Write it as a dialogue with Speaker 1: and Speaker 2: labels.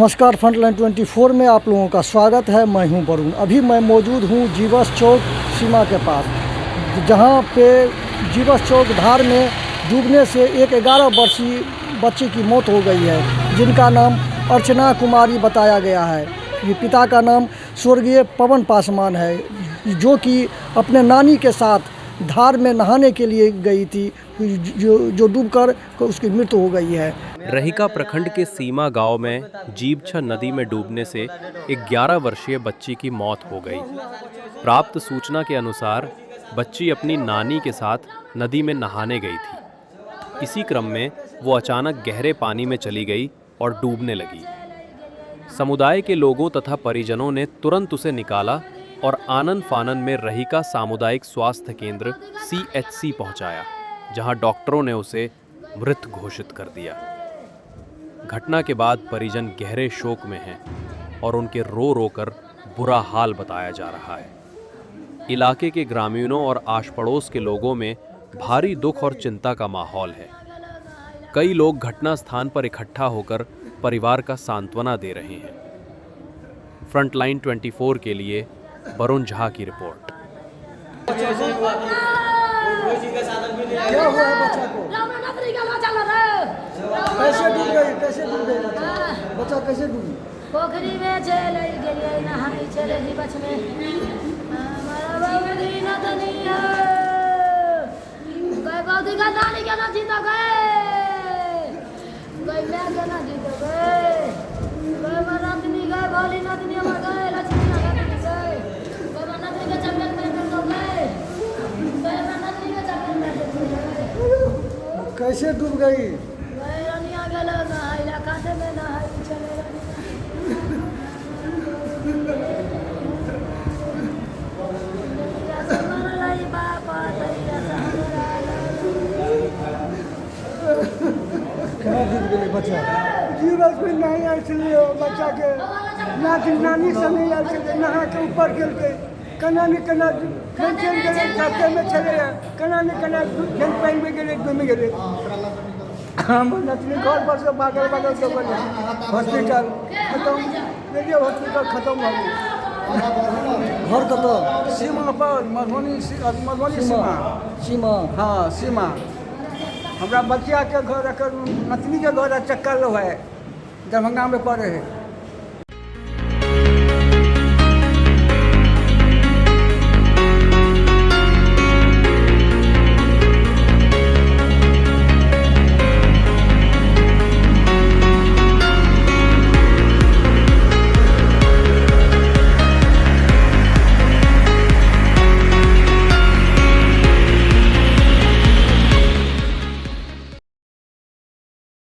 Speaker 1: नमस्कार, फ्रंटलाइन 24 में आप लोगों का स्वागत है। मैं हूं वरुण। अभी मैं मौजूद हूं जीवस चौक सीमा के पास, जहां पे जीवस चौक धार में डूबने से एक 11 वर्षीय बच्ची की मौत हो गई है, जिनका नाम अर्चना कुमारी बताया गया है। ये पिता का नाम स्वर्गीय पवन पासवान है, जो कि अपने नानी के साथ धार में नहाने के लिए गई थी, जो डूबकर उसकी मृत्यु हो गई है।
Speaker 2: रहिका प्रखंड के सीमा गांव में जीवछ नदी में डूबने से एक 11 वर्षीय बच्ची की मौत हो गई। प्राप्त सूचना के अनुसार बच्ची अपनी नानी के साथ नदी में नहाने गई थी। इसी क्रम में वो अचानक गहरे पानी में चली गई और डूबने लगी। समुदाय के लोगों तथा परिजनों ने तुरंत उसे निकाला और आनन फानन में रहिका सामुदायिक स्वास्थ्य केंद्र CHC पहुंचाया, जहां डॉक्टरों ने उसे मृत घोषित कर दिया। घटना के बाद परिजन गहरे शोक में हैं और उनके रो रो कर बुरा हाल बताया जा रहा है। इलाके के ग्रामीणों और आस पड़ोस के लोगों में भारी दुख और चिंता का माहौल है। कई लोग घटना स्थान पर इकट्ठा होकर परिवार का सांत्वना दे रहे हैं। फ्रंटलाइन 24 के लिए वरुण झा की रिपोर्ट।
Speaker 1: क्या हुआ है बच्चा को? कैसे डूब गई? बच्चा कैसे डूबी?
Speaker 3: पोखरी में चले गेलिए नहाई चले ही बच में हमारा बाबूजी न दुनिया गए बाबूजी का नानी के ना जीतो गए मैं के ना जीतो गए मनातनी गए भोली नतनी में गए लक्ष्मी नतनी गए मनातनी के चक्कर में तो गए मनातनी के चक्कर में
Speaker 1: कैसे डूब गई?
Speaker 3: रनिया गेलो नहाइला काटे में नहाई चले
Speaker 1: कहाँ डूब गई बच्चा?
Speaker 4: जीवस में नहीं आए चलिए बच्चा के नानी से नहीं आए चले नहा के ऊपर गिर के कना में कना फिर चल गए खाते में चले कना में कना फिर पानी में गिरे डूब गए। हम नतनी घर पर से भागल के बोले हॉस्पिटल खत्म देखिए हॉस्पिटल खत्म हो गई।
Speaker 1: घर का तो
Speaker 4: सीमा पर मधुबनी सीमा हाँ सीमा हमरा बच्चा के घर नतनी के घर चक्कर है दरभंगा में पड़े है।